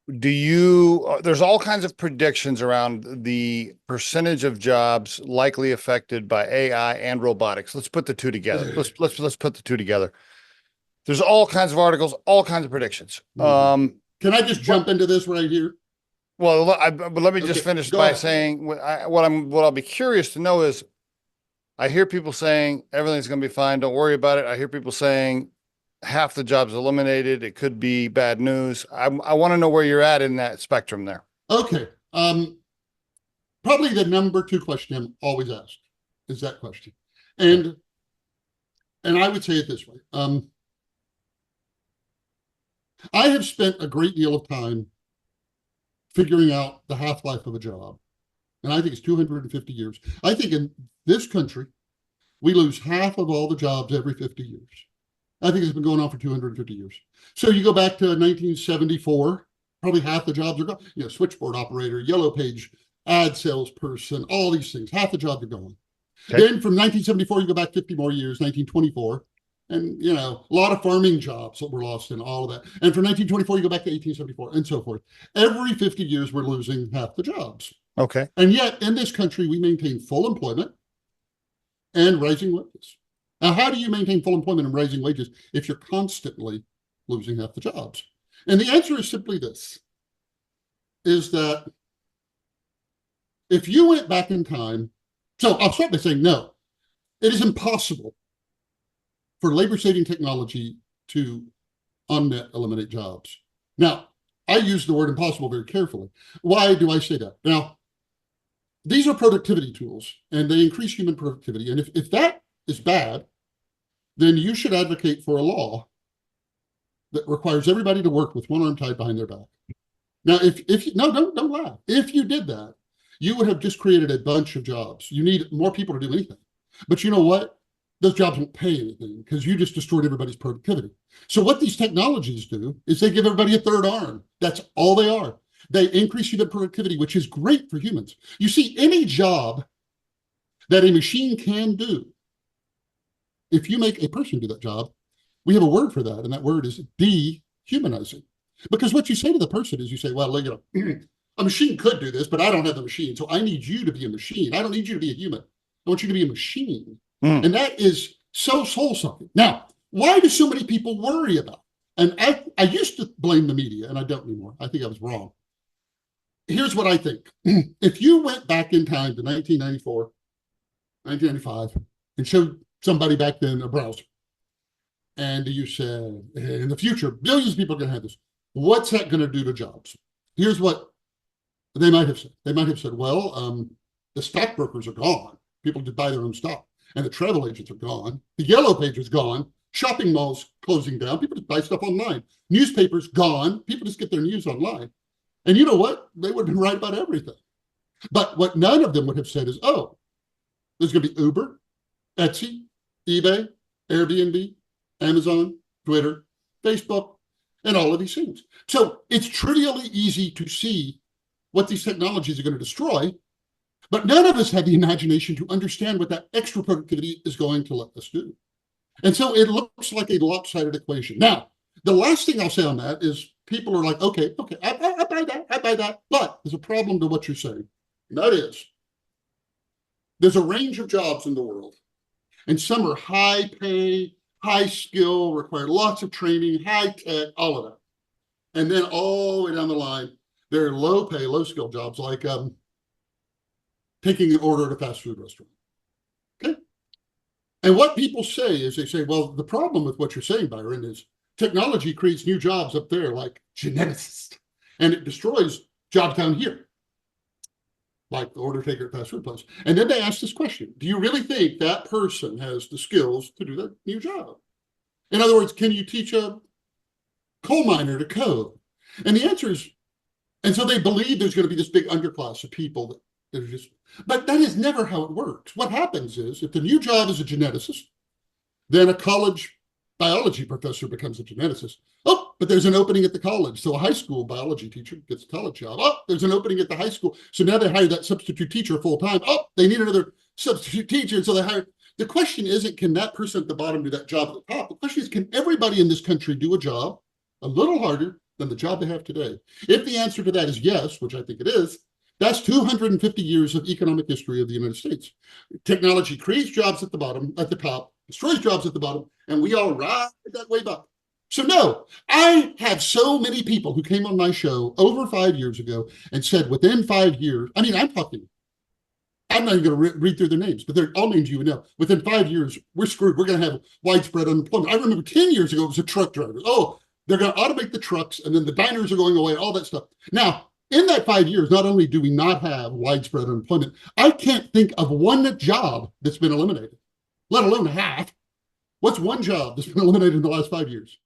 there's all kinds of predictions around the percentage of jobs likely affected by AI and robotics. Let's put the two together. Let's put the two together. There's all kinds of articles, all kinds of predictions. Can I just jump into this right here? Well, but let me just finish by saying what I'll be curious to know is, I hear people saying everything's going to be fine, don't worry about it. I hear people saying half the jobs eliminated, it could be bad news. I want to know where you're at in that spectrum there. Okay. Probably the number 2 question I'm always asked is that question. And I would say it this way. I have spent a great deal of time figuring out the half-life of a job. And I think it's 250 years. I think in this country, we lose half of all the jobs every 50 years. I think it's been going on for 250 years. So you go back to 1974, probably half the jobs are gone. Switchboard operator, yellow page, ad salesperson, all these things. Half the jobs are gone. Okay. Then from 1974, you go back 50 more years, 1924. And, a lot of farming jobs that were lost in all of that. And from 1924, you go back to 1874 and so forth. Every 50 years, we're losing half the jobs. Okay. And yet in this country, we maintain full employment and rising wages. Now, how do you maintain full employment and rising wages if you're constantly losing half the jobs? And the answer is simply this, is that if you went back in time, so I'll start by saying no, it is impossible for labor-saving technology to on-net eliminate jobs. Now, I use the word impossible very carefully. Why do I say that? Now, these are productivity tools, and they increase human productivity. And if that is bad, then you should advocate for a law that requires everybody to work with one arm tied behind their back. Now, don't laugh. If you did that, you would have just created a bunch of jobs. You need more people to do anything. But you know what? Those jobs won't pay anything because you just destroyed everybody's productivity. So what these technologies do is they give everybody a third arm. That's all they are. They increase human productivity, which is great for humans. You see, any job that a machine can do, if you make a person do that job, we have a word for that, and that word is dehumanizing. Because what you say to the person is you say, well, a machine could do this, but I don't have the machine, so I need you to be a machine. I don't need you to be a human. I want you to be a machine. And that is so soul-sucking. Now, why do so many people worry about it? And I used to blame the media, and I don't anymore. I think I was wrong. Here's what I think. If you went back in time to 1994, 1995, and showed somebody back then a browser, and you said, in the future, billions of people are going to have this, what's that going to do to jobs? Here's what they might have said. They might have said, well, the stockbrokers are gone. People just buy their own stock. And the travel agents are gone. The yellow page is gone. Shopping malls closing down. People just buy stuff online. Newspapers gone. People just get their news online. And you know what? They would have been right about everything. But what none of them would have said is, oh, there's going to be Uber, Etsy, eBay, Airbnb, Amazon, Twitter, Facebook, and all of these things. So it's trivially easy to see what these technologies are going to destroy. But none of us have the imagination to understand what that extra productivity is going to let us do. And so it looks like a lopsided equation. Now, the last thing I'll say on that is people are like, okay, I buy that. But there's a problem to what you're saying. And that is, there's a range of jobs in the world. And some are high pay, high skill, require lots of training, high tech, all of that. And then all the way down the line, there are low pay, low skill jobs like taking an order at a fast food restaurant. Okay. And what people say is they say, well, the problem with what you're saying, Byron, is technology creates new jobs up there like geneticist, and it destroys jobs down here, like the order taker at fast food place. And then they ask this question, do you really think that person has the skills to do that new job? In other words, can you teach a coal miner to code? And the answer is, and so they believe there's going to be this big underclass of people that they're just, but that is never how it works. What happens is if the new job is a geneticist, then a college biology professor becomes a geneticist. Oh, but there's an opening at the college. So a high school biology teacher gets a college job. Oh, there's an opening at the high school. So now they hire that substitute teacher full time. Oh, they need another substitute teacher. And so they hire. The question isn't, can that person at the bottom do that job at the top? The question is, can everybody in this country do a job a little harder than the job they have today? If the answer to that is yes, which I think it is, that's 250 years of economic history of the United States. Technology creates jobs at the top, destroys jobs at the bottom, and we all ride that wave up. So no, I have so many people who came on my show over 5 years ago and said within 5 years, I mean, I'm not even going to read through their names, but they're all names you would know. Within 5 years, we're screwed. We're going to have widespread unemployment. I remember 10 years ago, it was a truck driver. Oh, they're going to automate the trucks, and then the diners are going away, all that stuff. Now, in that 5 years, not only do we not have widespread unemployment, I can't think of one job that's been eliminated, let alone half. What's one job that's been eliminated in the last 5 years?